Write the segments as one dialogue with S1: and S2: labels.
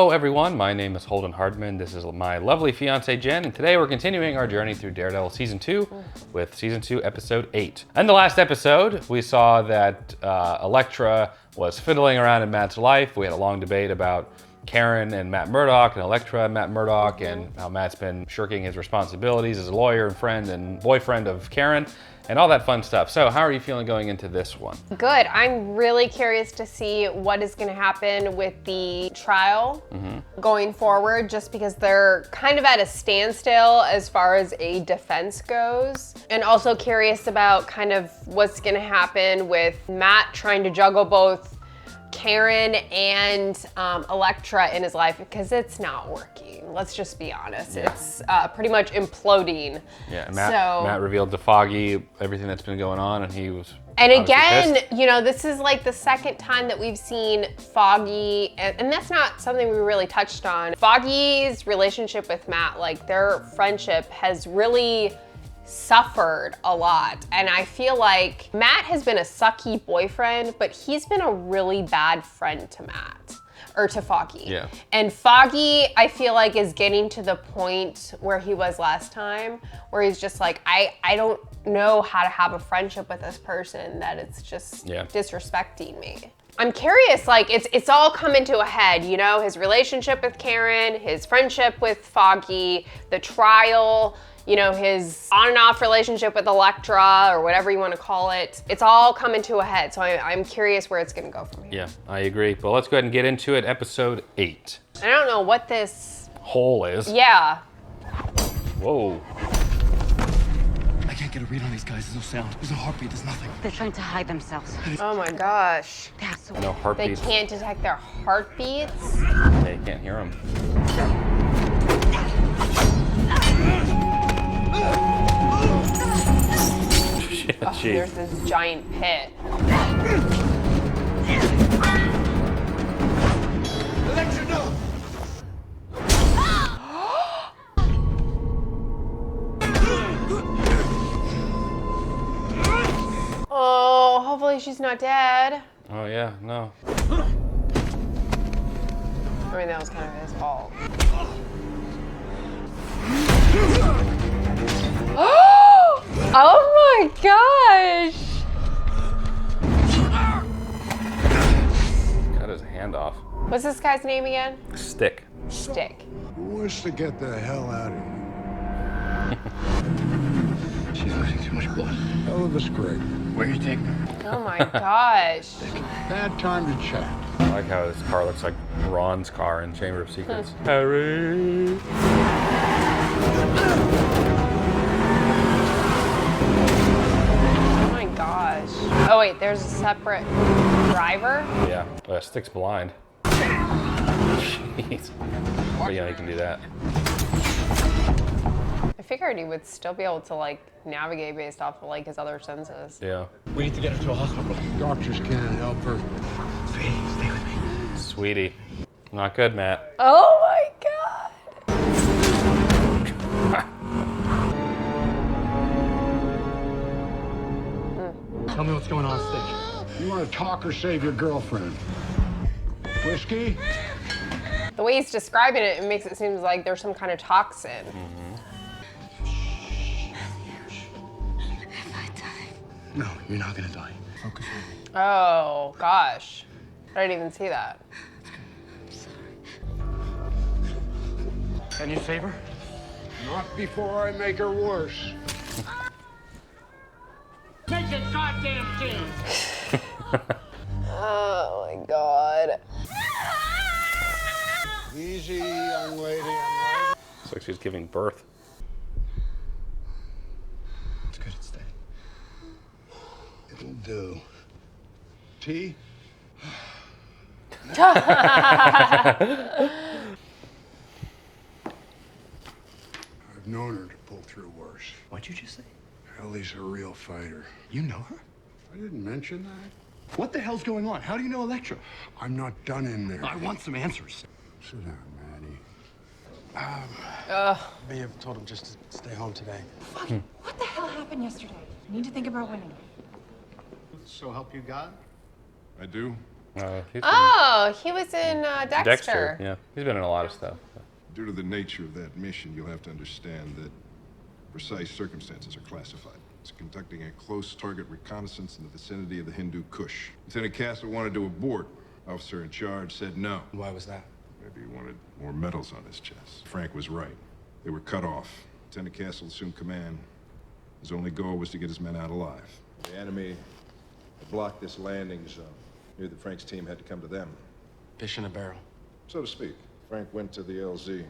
S1: Hello everyone, my name is Holden Hardman. This is my lovely fiance Jen, and today we're continuing our journey through Daredevil Season 2 with Season 2, Episode 8. In the last episode, we saw that Elektra was fiddling around in Matt's life. We had a long debate about Karen and Matt Murdock, and Elektra and Matt Murdock, and how Matt's been shirking his responsibilities as a lawyer and friend and boyfriend of Karen, and all that fun stuff. So how are you feeling going into this one?
S2: Good. I'm really curious to see what is going to happen with the trial going forward, just because they're kind of at a standstill as far as a defense goes. And also curious about kind of what's going to happen with Matt trying to juggle both Karen and Elektra in his life, because it's not working. Let's just be honest. Yeah. It's pretty much imploding.
S1: Yeah, Matt revealed to Foggy everything that's been going on, and he was
S2: And again, pissed. You know, this is like the second time that we've seen Foggy, and that's not something we really touched on. Foggy's relationship with Matt, like their friendship has really suffered a lot, and I feel like Matt has been a sucky boyfriend, but he's been a really bad friend to Matt, or to Foggy.
S1: Yeah.
S2: And Foggy, I feel like, is getting to the point where he was last time, where he's just like, I don't know how to have a friendship with this person, that it's just disrespecting me. I'm curious, like it's all coming to a head, you know, his relationship with Karen, his friendship with Foggy, the trial, you know, his on and off relationship with Elektra, or whatever you want to call it. It's all coming to a head, so I'm curious where it's gonna go from here.
S1: Yeah, I agree. But let's go ahead and get into it. Episode 8.
S2: I don't know what this
S1: hole is.
S2: Yeah.
S1: Whoa.
S3: I can't get a read on these guys. There's no sound. There's no heartbeat. There's nothing.
S4: They're trying to hide themselves.
S2: Oh my gosh.
S1: No heartbeats.
S2: They can't detect their heartbeats?
S1: They can't hear them. Shit,
S2: oh, there's this giant pit.
S3: Elektra, no!
S2: Oh, hopefully she's not dead.
S1: Oh yeah, no.
S2: I mean, that was kind of his fault. Oh my gosh!
S1: Cut his hand off.
S2: What's this guy's name again?
S1: Stick.
S2: Stick.
S5: Who wants to get the hell out of here?
S3: She's losing too much blood.
S5: Hell of a scrape.
S3: Where are you taking her?
S2: Oh my gosh.
S5: Bad time to chat.
S1: I like how this car looks like Ron's car in Chamber of Secrets. Harry!
S2: Oh my gosh. Oh wait, there's a separate driver?
S1: Yeah, Stick's blind. Jeez. But yeah, he can do that.
S2: I figured he would still be able to like navigate based off of like his other senses.
S1: Yeah.
S3: We need to get her to a hospital.
S5: Doctors can't help her.
S3: Sweetie, stay with me.
S1: Sweetie. Not good, Matt.
S2: Oh my god.
S3: Tell me what's going on, Stick.
S5: You want to talk or save your girlfriend? Whiskey?
S2: The way he's describing it, it makes it seem like there's some kind of toxin.
S4: If I die.
S3: No, you're not gonna die. Focus on me.
S2: Oh gosh. I didn't even see that.
S4: I'm sorry.
S3: Can you save her?
S5: Not before I make her worse.
S6: Take your goddamn team!
S2: Oh my god.
S5: Easy, young lady. I'm right.
S1: Looks like she's giving birth.
S3: It's good, it's steady.
S5: It'll do. Tea? I've known her to pull through worse.
S3: What'd you just say?
S5: Ellie's a real fighter.
S3: You know her?
S5: I didn't mention that.
S3: What the hell's going on? How do you know Elektra?
S5: I'm not done in there.
S3: I want some answers.
S5: Sit down, Maddie.
S3: May have told him just to stay home today.
S7: What the hell happened yesterday? I need to think about winning.
S8: So help you God?
S5: I do.
S2: He was in Dexter.
S1: Yeah, he's been in a lot of stuff.
S8: Due to the nature of that mission, you'll have to understand that precise circumstances are classified. It's conducting a close target reconnaissance in the vicinity of the Hindu Kush. Lieutenant Castle wanted to abort. Officer in charge said no.
S3: Why was that?
S8: Maybe he wanted more medals on his chest. Frank was right. They were cut off. Lieutenant Castle assumed command. His only goal was to get his men out alive. The enemy had blocked this landing zone. Knew that Frank's team had to come to them.
S3: Fish in a barrel.
S8: So to speak. Frank went to the LZ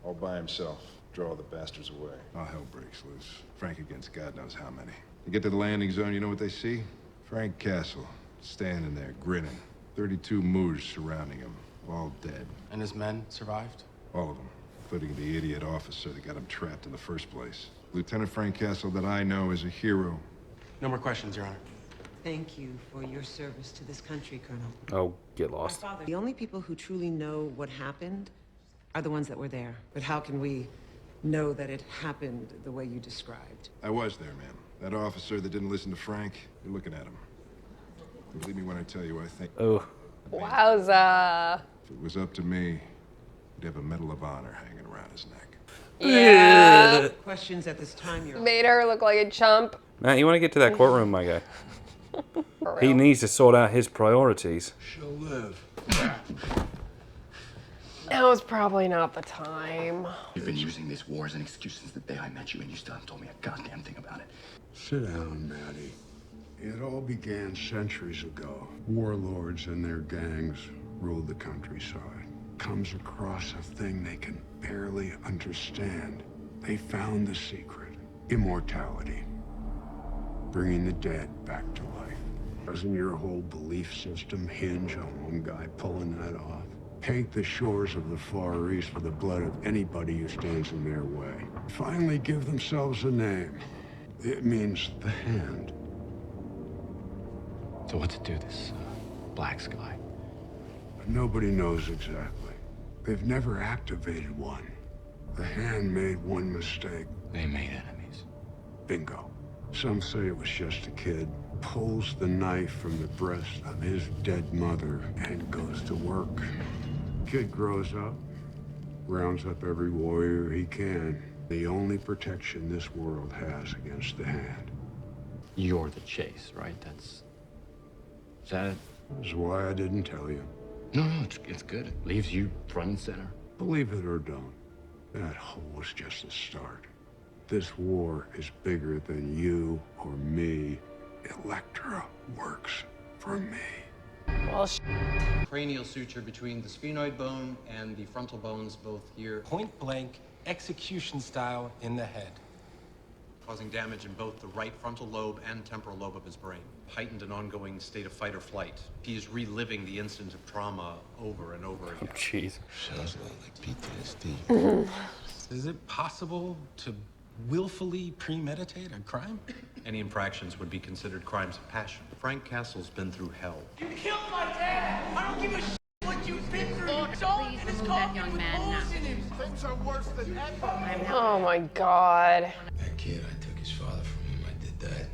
S8: all by himself. Draw the bastards away. All hell breaks loose. Frank against God knows how many. They get to the landing zone, you know what they see? Frank Castle, standing there, grinning. 32 Moors surrounding him, all dead.
S3: And his men survived?
S8: All of them, including the idiot officer that got him trapped in the first place. Lieutenant Frank Castle that I know is a hero.
S3: No more questions, Your Honor.
S9: Thank you for your service to this country, Colonel.
S1: Oh, get lost.
S9: The only people who truly know what happened are the ones that were there. But how can we know that it happened the way you described?
S8: I was there, ma'am. That officer that didn't listen to Frank, you're looking at him. Believe me when I tell you what I think.
S1: Oh.
S2: Wowza.
S8: If it was up to me, he'd have a Medal of Honor hanging around his neck.
S2: Yeah.
S9: Questions at this time, Your
S2: Made her look like a chump.
S1: Matt, you want to get to that courtroom, my guy? He needs to sort out his priorities.
S5: She'll live.
S2: That was probably not the time.
S3: You've been using this war as an excuse since the day I met you, and you still haven't told me a goddamn thing about it.
S5: Sit down, Maddie. It all began centuries ago. Warlords and their gangs ruled the countryside. Comes across a thing they can barely understand. They found the secret. Immortality. Bringing the dead back to life. Doesn't your whole belief system hinge on one guy pulling that off? Paint the shores of the Far East with the blood of anybody who stands in their way. Finally give themselves a name. It means the Hand.
S3: So what's it do, this black sky?
S5: Nobody knows exactly. They've never activated one. The Hand made one mistake.
S3: They made enemies.
S5: Bingo. Some say it was just a kid. Pulls the knife from the breast of his dead mother and goes to work. Kid grows up, rounds up every warrior he can. The only protection this world has against the Hand.
S3: You're the chase, right? Is that it?
S5: That's why I didn't tell you.
S3: No, it's good. It leaves you front and center.
S5: Believe it or don't, that was just the start. This war is bigger than you or me. Elektra works for me.
S2: Well,
S10: Cranial suture between the sphenoid bone and the frontal bones, both here.
S11: Point blank, execution style in the head.
S10: Causing damage in both the right frontal lobe and temporal lobe of his brain. Heightened and ongoing state of fight or flight. He is reliving the incident of trauma over and over again.
S1: Oh, jeez.
S5: Sounds a lot like PTSD.
S11: Is it possible to willfully premeditate a crime?
S10: Any infractions would be considered crimes of passion. Frank Castle's been through hell.
S6: You killed my dad! I don't give a shit what you've been through! Don't
S4: Please move that young man now.
S8: Things are worse than ever.
S2: oh my God.
S5: That kid, I took his father from him. I did that.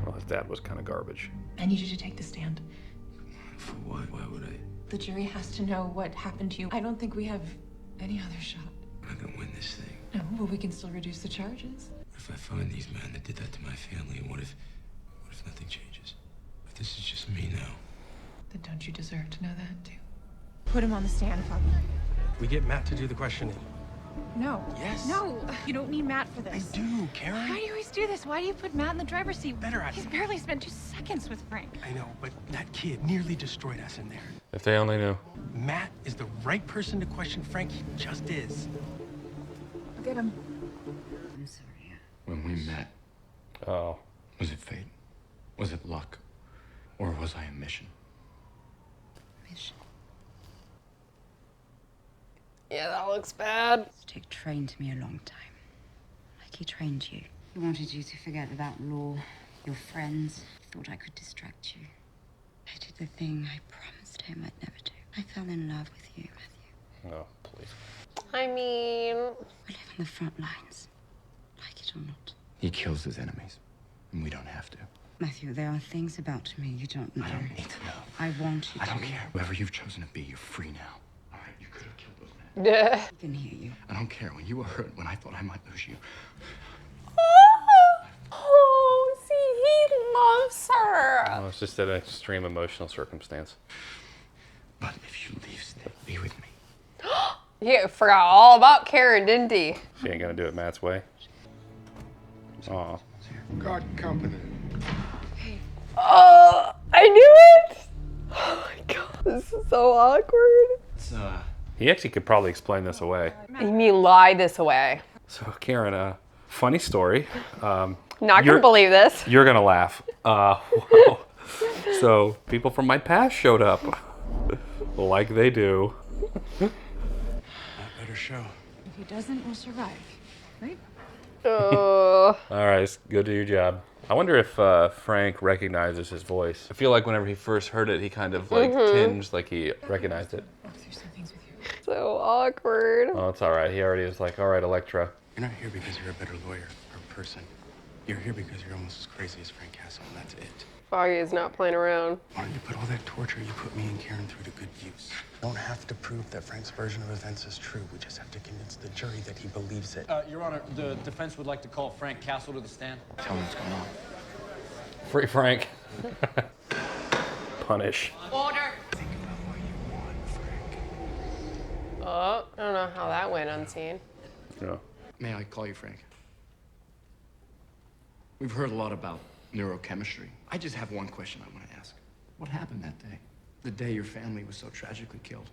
S1: Well, his dad was kind of garbage.
S7: I need you to take the stand.
S5: For what? Why would I?
S7: The jury has to know what happened to you. I don't think we have any other shot.
S5: I can win this thing.
S7: No, but we can still reduce the charges.
S5: If I find these men that did that to my family, and what if nothing changes? If this is just me now?
S7: Then don't you deserve to know that, too? Put him on the stand, Father.
S11: We get Matt to do the questioning.
S7: No.
S11: Yes.
S7: No, you don't need Matt for this.
S11: I do, Karen.
S7: Why do you always do this? Why do you put Matt in the driver's seat?
S11: Better at
S7: He's
S11: it.
S7: barely spent 2 seconds with Frank.
S11: I know, but that kid nearly destroyed us in there.
S1: If they only knew.
S11: Matt is the right person to question Frank. He just is.
S7: Get him.
S4: I'm sorry.
S3: When we met,
S1: Oh.
S3: was it fate? Was it luck? Or was I a mission?
S4: Mission.
S2: Yeah, that looks bad.
S4: Stick trained me a long time. Like he trained you. He wanted you to forget about law, your friends. Thought I could distract you. I did the thing I promised him I'd never do. I fell in love with you, Matthew.
S1: Oh, please.
S2: I mean,
S4: We live on the front lines. Like it or not.
S3: He kills his enemies, and we don't have to.
S4: Matthew, there are things about me you don't know.
S3: I don't need to know.
S4: I want you
S3: I
S4: to.
S3: don't care. Whoever you've chosen to be, you're free now. All right, you could have killed those men.
S2: Yeah.
S4: I can hear you.
S3: I don't care. When you were hurt, when I thought I might lose you.
S2: Oh, see, he loves her.
S1: Oh, it's just an extreme emotional circumstance.
S3: But if you leave, stay. Be with me.
S2: He forgot all about Karen, didn't he?
S1: She ain't gonna do it Matt's way. Aw.
S5: Got company.
S2: Oh, I knew it. Oh my god, this is so awkward.
S1: He actually could probably explain this away.
S2: You mean lie this away?
S1: So Karen, funny story.
S2: Not gonna believe this.
S1: You're gonna laugh. Wow. So people from my past showed up, like they do.
S3: That better show.
S7: If he doesn't, we'll survive, right?
S1: All right, go do your job. I wonder if Frank recognizes his voice. I feel like whenever he first heard it, he kind of like tinged like he recognized it.
S7: Walk through some things with you.
S2: So awkward.
S1: Oh, it's all right. He already is like, all right, Electra.
S3: You're not here because you're a better lawyer or person. You're here because you're almost as crazy as Frank Castle, and that's it.
S2: Foggy is not playing around.
S3: Why don't you put all that torture you put me and Karen through to good use? We don't have to prove that Frank's version of events is true. We just have to convince the jury that he believes it.
S12: Your Honor, the defense would like to call Frank Castle to the stand.
S3: Tell him what's going on.
S1: Free Frank. Punish.
S6: Order.
S3: Think about what you want, Frank.
S2: Oh, I don't know how that went unseen.
S1: No.
S3: May I call you Frank? We've heard a lot about neurochemistry. I just have one question I want to ask. What happened that day? The day your family was so tragically killed.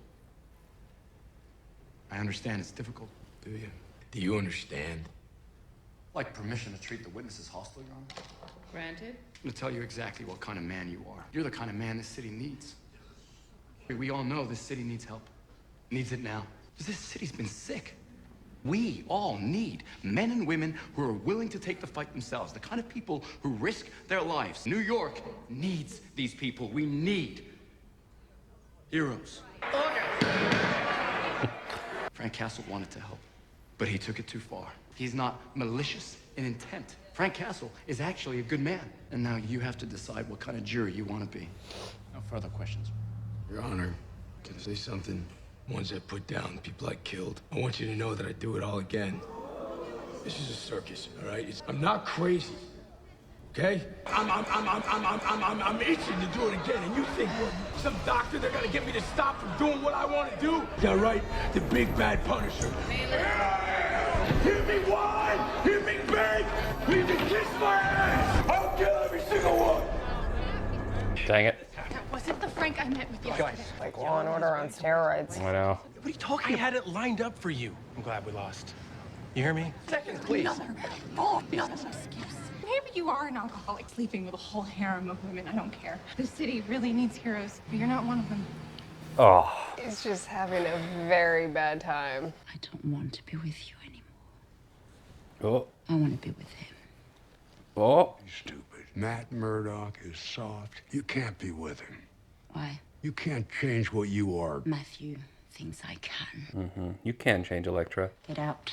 S3: I understand it's difficult. Do you?
S13: Do you understand?
S3: Like permission to treat the witnesses hostile, Your Honor?
S7: Granted.
S3: I'm going to tell you exactly what kind of man you are. You're the kind of man this city needs. We all know this city needs help. Needs it now. Because this city's been sick. We all need men and women who are willing to take the fight themselves, the kind of people who risk their lives. New York needs these people. We need heroes. Frank Castle wanted to help, but he took it too far. He's not malicious in intent. Frank Castle is actually a good man. And now you have to decide what kind of jury you want to be.
S12: No further questions.
S13: Your Honor, can I say something? Ones I put down, people I killed. I want you to know that I do it all again. This is a circus, all right? I'm not crazy, okay? I'm itching to do it again, and you think what? Some doctor, they're gonna get me to stop from doing what I want to do? Yeah, right. The big bad Punisher. Hear me wide, hear me big. You can kiss my ass. I'll kill every single one.
S1: Dang it.
S7: That wasn't the Frank I met with yesterday.
S2: Like Law and Order on steroids.
S1: I know.
S11: What are you talking about? I had it lined up for you. I'm glad we lost. You hear me?
S3: Seconds, please.
S7: Another excuse. Maybe you are an alcoholic sleeping with a whole harem of women. I don't care. The city really needs heroes, but you're not one of them.
S1: Oh.
S2: He's just having a very bad time.
S4: I don't want to be with you anymore.
S1: Oh.
S4: I want to be with him.
S1: Oh.
S5: You stupid. Matt Murdock is soft. You can't be with him.
S4: Why?
S5: You can't change what you are.
S4: Matthew thinks I can.
S1: Mm-hmm. You can change Electra.
S4: Get out.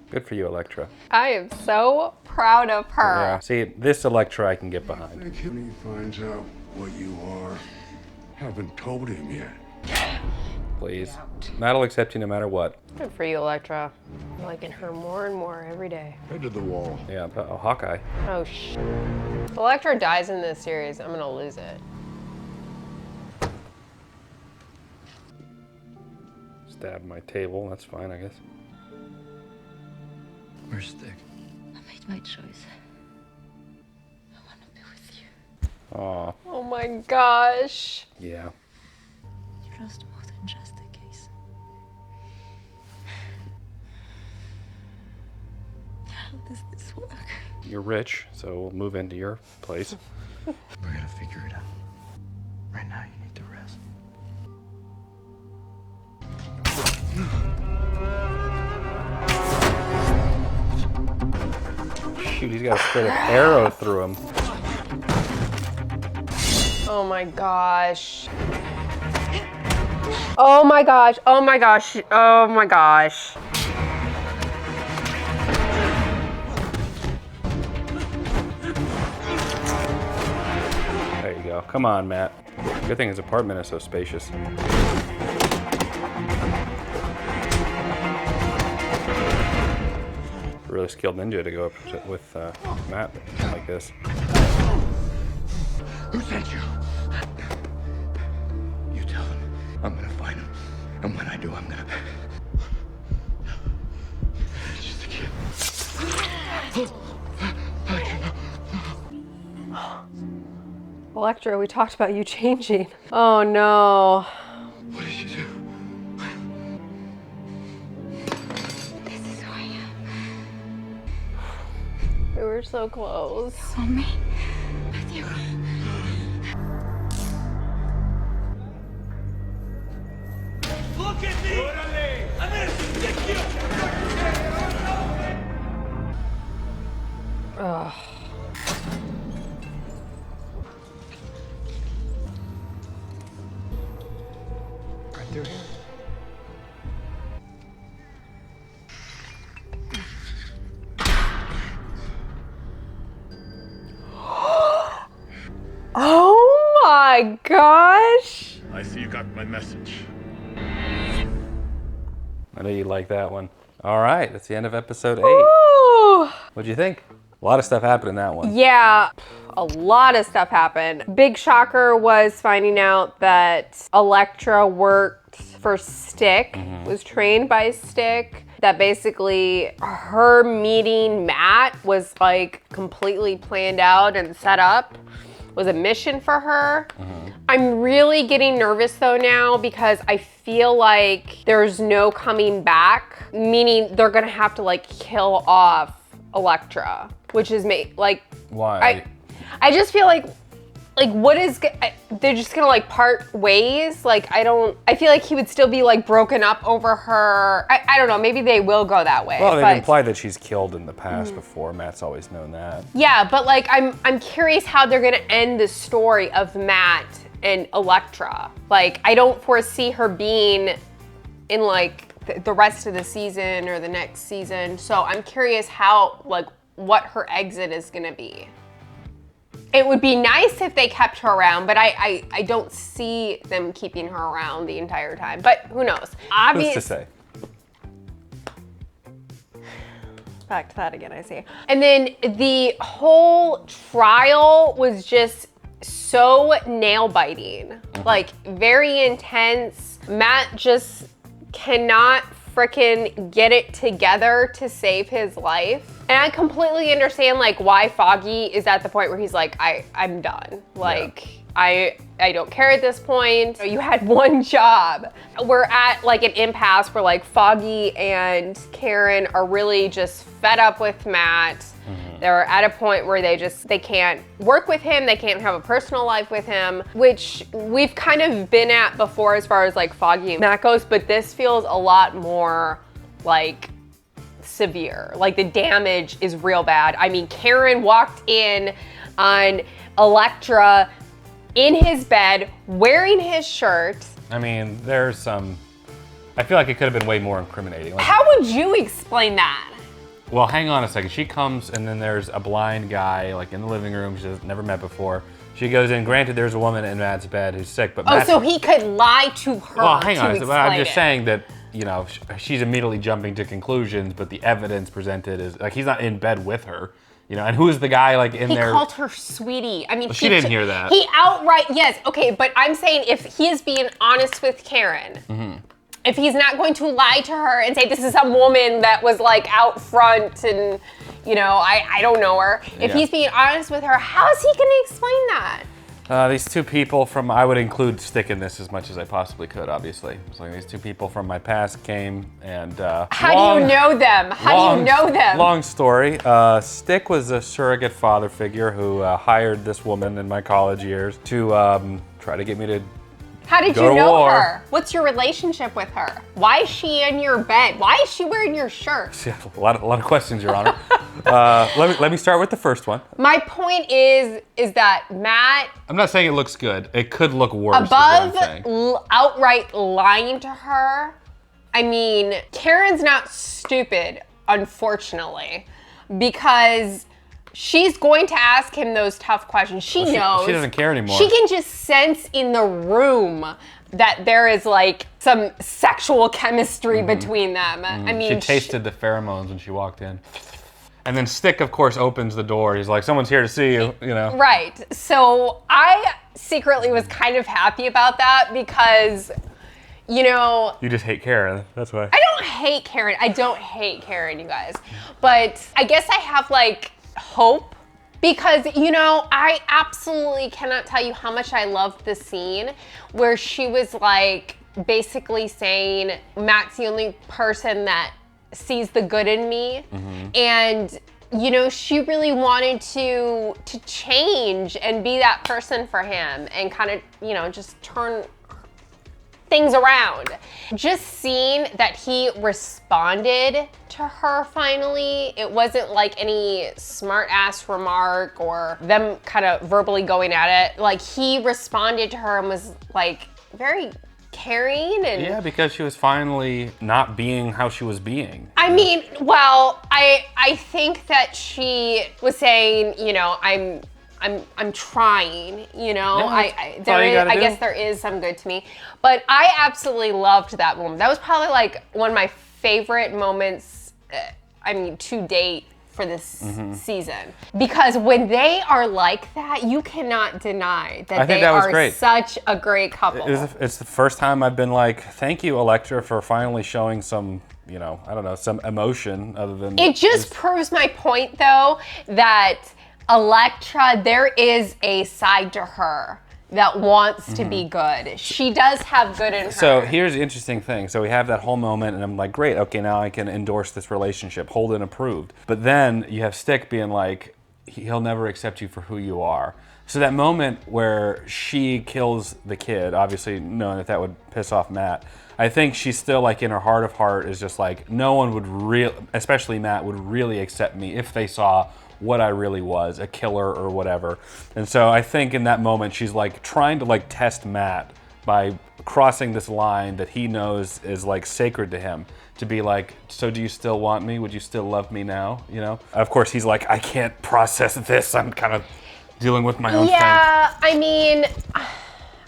S1: Good for you, Electra.
S2: I am so proud of her.
S1: Yeah. See, this Electra I can get behind.
S5: When he finds out what you are, haven't told him yet.
S1: Please. Matt will accept you no matter what.
S2: Good for you, Electra. I'm liking her more and more every day.
S5: Head to the wall.
S1: Yeah, but Hawkeye.
S2: Oh, If Electra dies in this series, I'm gonna lose it.
S1: Stab my table, that's fine, I guess.
S3: Where's Stick?
S4: I made my choice. I want to be with you.
S1: Aw.
S2: Oh my gosh.
S1: Yeah.
S4: Trust more than just a case. How does this work?
S1: You're rich, so we'll move into your place.
S3: We're gonna figure it out. Right now, you need to rest.
S1: Shoot, he's got a straight up arrow through him.
S2: Oh my gosh. Oh my gosh. Oh my gosh. Oh my gosh.
S1: go. Come on, Matt. Good thing his apartment is so spacious. Really skilled ninja to go up with Matt like this.
S3: Who sent you? You tell him. I'm gonna find him. And when I do, I'm gonna... It's just a kid.
S2: Electra, we talked about you changing. Oh no.
S3: What did you do?
S4: This is who I am.
S2: We were so close.
S4: You want me? With you.
S6: Look at me! I'm gonna stick you!
S2: Ugh.
S3: Right through here.
S2: Oh my gosh!
S14: I see you got my message.
S1: I know you like that one. All right, that's the end of episode 8.
S2: Ooh.
S1: What'd you think? A lot of stuff happened in that one.
S2: Yeah, a lot of stuff happened. Big shocker was finding out that Elektra worked for Stick, was trained by Stick. That basically her meeting Matt was like completely planned out and set up. Was a mission for her. I'm really getting nervous though now because I feel like there's no coming back, meaning they're gonna have to like kill off Elektra, which is like
S1: Why?
S2: I just feel like what is they're just gonna like part ways. Like I feel like he would still be like broken up over her. I don't know, maybe they will go that way.
S1: Well, they've implied that she's killed in the past before. Matt's always known that.
S2: Yeah, but like I'm curious how they're gonna end the story of Matt and Elektra. Like I don't foresee her being in like the rest of the season or the next season. So I'm curious how like what her exit is gonna be. It would be nice if they kept her around, but I don't see them keeping her around the entire time. But who knows?
S1: Who's to say?
S2: Back to that again, I see. And then the whole trial was just so nail-biting. Like, very intense. Matt just cannot frickin' get it together to save his life. And I completely understand like why Foggy is at the point where he's like, I'm done. Like, I don't care at this point. You had one job. We're at like an impasse where like Foggy and Karen are really just fed up with Matt. They're at a point where they can't work with him, they can't have a personal life with him, which we've kind of been at before as far as like Foggy and Matt goes, but this feels a lot more like severe. Like the damage is real bad. I mean, Karen walked in on Elektra in his bed, wearing his shirt.
S1: I mean, there's some, I feel like it could have been way more incriminating. Like,
S2: how would you explain that?
S1: Well, hang on a second. She comes and then there's a blind guy like in the living room she's never met before. She goes in, granted there's a woman in Matt's bed who's sick, but Matt's,
S2: so he could lie to her.
S1: Well, hang on, but I'm just saying that, you know, she's immediately jumping to conclusions, but the evidence presented is, like, he's not in bed with her, you know, and who is the guy, like, in there?
S2: He called her sweetie. I mean,
S1: well, she didn't hear that.
S2: He outright, yes, okay, but I'm saying if he is being honest with Karen, if he's not going to lie to her and say, this is some woman that was, like, out front and, you know, I don't know her. If he's being honest with her, how is he gonna explain that?
S1: These two people from, I would include Stick in this as much as I possibly could, obviously. So these two people from my past came and
S2: how do you know them? How do you know them?
S1: Long story. Stick was a surrogate father figure who hired this woman in my college years to try to get me to
S2: How did you know her? What's your relationship with her? Why is she in your bed? Why is she wearing your shirt?
S1: Yeah, a lot of questions, Your Honor. Let me start with the first one.
S2: My point is that Matt,
S1: I'm not saying it looks good. It could look worse.
S2: Above outright lying to her, I mean, Karen's not stupid, unfortunately, because she's going to ask him those tough questions. She knows.
S1: She doesn't care anymore.
S2: She can just sense in the room that there is like some sexual chemistry between them. I mean,
S1: she tasted the pheromones when she walked in. And then Stick, of course, opens the door. He's like, someone's here to see you, you know.
S2: Right. So I secretly was kind of happy about that because, you know...
S1: You just hate Karen, that's why.
S2: I don't hate Karen. I don't hate Karen, you guys. But I guess I have, like, hope because, you know, I absolutely cannot tell you how much I loved the scene where she was, like, basically saying, Matt's the only person that sees the good in me. And, you know, she really wanted to change and be that person for him and kind of, you know, just turn things around. Just seeing that he responded to her finally, it wasn't like any smart ass remark or them kind of verbally going at it. Like he responded to her and was like very caring and
S1: yeah, because she was finally not being how she was being.
S2: I mean, well, I think that she was saying, you know, I'm trying, you know.
S1: Yeah,
S2: I guess there is some good to me, but I absolutely loved that moment. That was probably like one of my favorite moments. I mean, to date for this season, because when they are like that, you cannot deny that they are such a great couple.
S1: It's the first time I've been like, thank you, Elektra, for finally showing some, you know, I don't know, some emotion other than.
S2: It just proves my point, though, that Elektra, there is a side to her that wants to be good. She does have good in her.
S1: So here's the interesting thing. So we have that whole moment and I'm like, great, okay, now I can endorse this relationship. Holden approved. But then you have Stick being like, he'll never accept you for who you are. So that moment where she kills the kid, obviously knowing that would piss off Matt, I think she's still like in her heart of heart is just like, no one would especially Matt, would really accept me if they saw what I really was, a killer or whatever. And so I think in that moment, she's like trying to like test Matt by crossing this line that he knows is like sacred to him, to be like, so do you still want me? Would you still love me now? You know? Of course, he's like, I can't process this. I'm kind of dealing with my own thing.
S2: Yeah, I mean,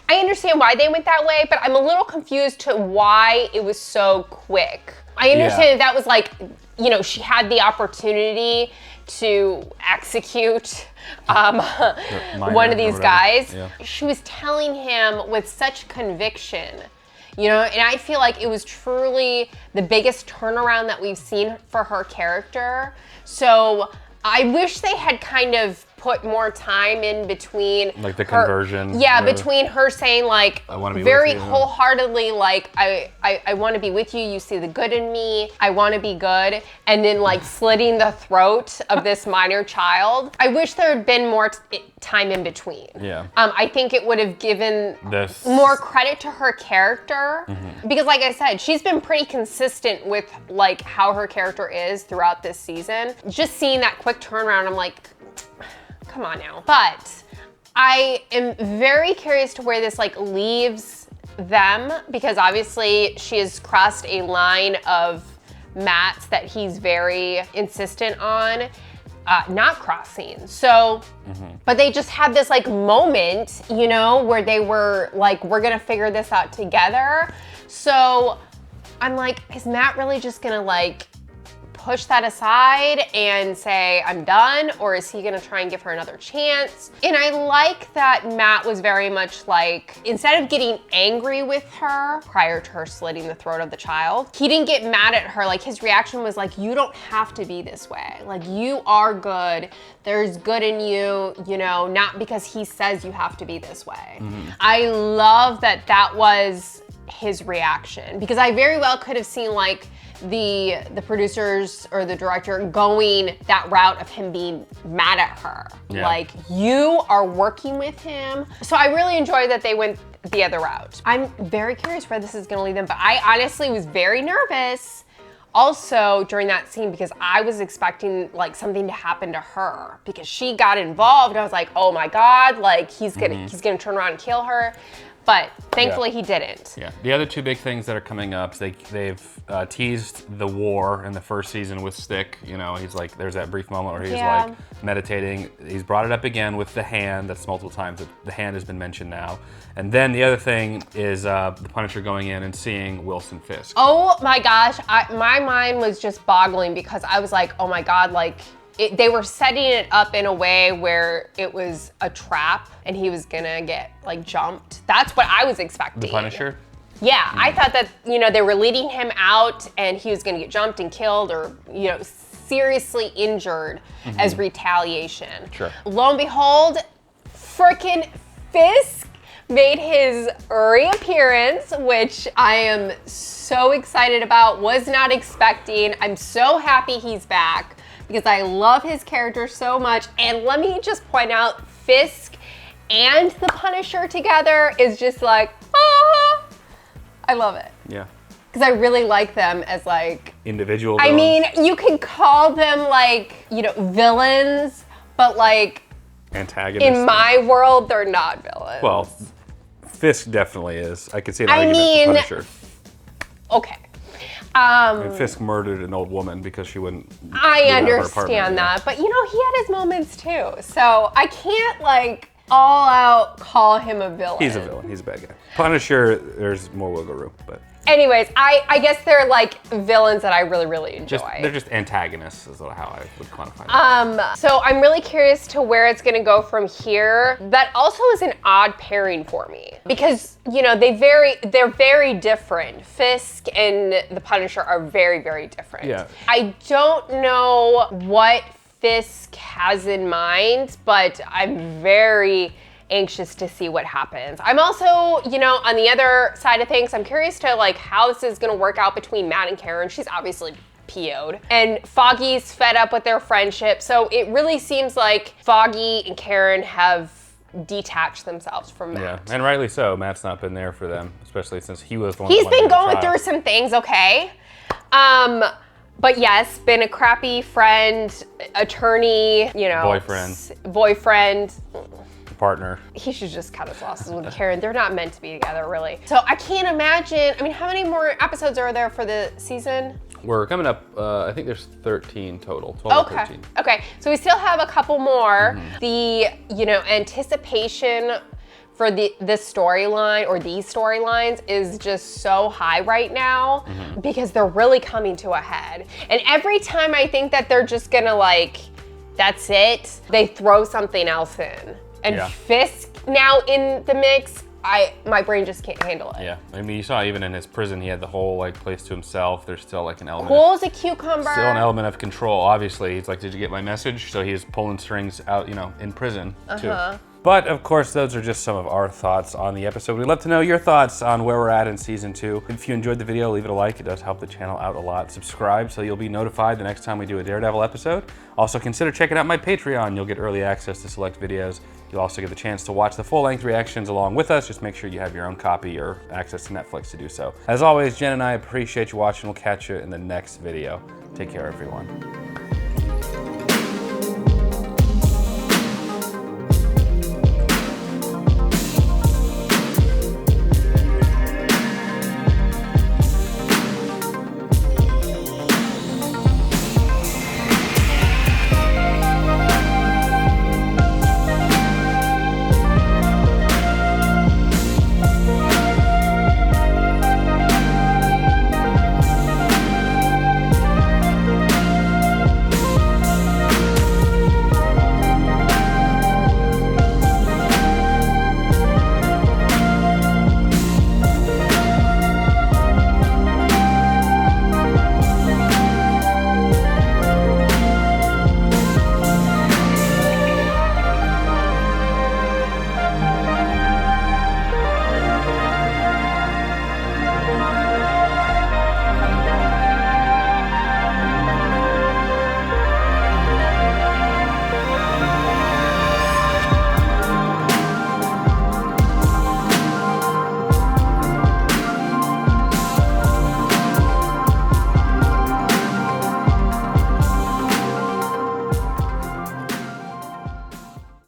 S2: I understand why they went that way, but I'm a little confused to why it was so quick. I understand that was like, you know, she had the opportunity to execute one of these guys. Yeah. She was telling him with such conviction, you know, and I feel like it was truly the biggest turnaround that we've seen for her character. So I wish they had kind of put more time in between,
S1: like the conversion.
S2: Yeah, between her saying like very wholeheartedly, like I want to be with you. You see the good in me. I want to be good, and then like slitting the throat of this minor child. I wish there had been more time in between.
S1: Yeah.
S2: I think it would have given more credit to her character because, like I said, she's been pretty consistent with like how her character is throughout this season. Just seeing that quick turnaround, I'm like, come on now. But I am very curious to where this like leaves them, because obviously she has crossed a line of Matt's that he's very insistent on not crossing. So, but they just had this like moment, you know, where they were like, we're gonna figure this out together. So I'm like, is Matt really just gonna like push that aside and say, I'm done? Or is he gonna try and give her another chance? And I like that Matt was very much like, instead of getting angry with her prior to her slitting the throat of the child, he didn't get mad at her. Like his reaction was like, you don't have to be this way. Like you are good. There's good in you, you know, not because he says you have to be this way. I love that that was his reaction, because I very well could have seen like the producers or the director going that route of him being mad at her. Yeah. Like, you are working with him. So I really enjoyed that they went the other route. I'm very curious where this is gonna lead them, but I honestly was very nervous also during that scene, because I was expecting like something to happen to her because she got involved. I was like, oh my God, like he's gonna turn around and kill her. But thankfully he didn't.
S1: Yeah. The other two big things that are coming up, they've teased the war in the first season with Stick. You know, he's like, there's that brief moment where he's like meditating. He's brought it up again with the hand. That's multiple times. The hand has been mentioned now. And then the other thing is the Punisher going in and seeing Wilson Fisk.
S2: Oh my gosh, my mind was just boggling because I was like, oh my God, like, they were setting it up in a way where it was a trap and he was gonna get like jumped. That's what I was expecting.
S1: The Punisher?
S2: Yeah, I thought that, you know, they were leading him out and he was gonna get jumped and killed or, you know, seriously injured as retaliation.
S1: Sure.
S2: Lo and behold, frickin' Fisk made his reappearance, which I am so excited about, was not expecting. I'm so happy he's back, because I love his character so much. And let me just point out, Fisk and the Punisher together is just like, ah, I love it.
S1: Yeah.
S2: Because I really like them as like...
S1: individual
S2: villains. I mean, you can call them like, you know, villains, but like...
S1: antagonists.
S2: In my world, they're not villains.
S1: Well, Fisk definitely is. I could see an argument for Punisher.
S2: Okay.
S1: And Fisk murdered an old woman because she wouldn't.
S2: I understand that, but you know, he had his moments too. So I can't like all out call him a villain.
S1: He's a villain. He's a bad guy. Punisher, there's more wiggle room, but.
S2: Anyways, I guess they're like villains that I really, really enjoy.
S1: They're just antagonists is how I would quantify them.
S2: So I'm really curious to where it's gonna go from here. That also is an odd pairing for me because, you know, they're very different. Fisk and the Punisher are very, very different.
S1: Yeah.
S2: I don't know what Fisk has in mind, but I'm very anxious to see what happens. I'm also, you know, on the other side of things, I'm curious to like how this is gonna work out between Matt and Karen. She's obviously PO'd. And Foggy's fed up with their friendship. So it really seems like Foggy and Karen have detached themselves from Matt.
S1: Yeah, and rightly so. Matt's not been there for them, especially since he was the one.
S2: He's been going through some things, okay? But yes, been a crappy friend, attorney, you know. Boyfriend.
S1: Partner.
S2: He should just cut his losses with Karen. They're not meant to be together, really. So I can't imagine. I mean, how many more episodes are there for the season?
S1: We're coming up, I think there's 13 total, 12 or 13.
S2: Okay, so we still have a couple more. The, you know, anticipation for this storyline or these storylines is just so high right now because they're really coming to a head. And every time I think that they're just gonna like, that's it, they throw something else in. And Fisk now in the mix, my brain just can't handle it.
S1: Yeah, I mean, you saw even in his prison, he had the whole like place to himself. There's still like an element.
S2: Cool as a cucumber.
S1: Still an element of control. Obviously, he's like, did you get my message? So he's pulling strings out, you know, in prison too. But of course, those are just some of our thoughts on the episode. We'd love to know your thoughts on where we're at in season 2. If you enjoyed the video, leave it a like. It does help the channel out a lot. Subscribe so you'll be notified the next time we do a Daredevil episode. Also consider checking out my Patreon. You'll get early access to select videos. You'll also get the chance to watch the full-length reactions along with us. Just make sure you have your own copy or access to Netflix to do so. As always, Jen and I appreciate you watching. We'll catch you in the next video. Take care, everyone.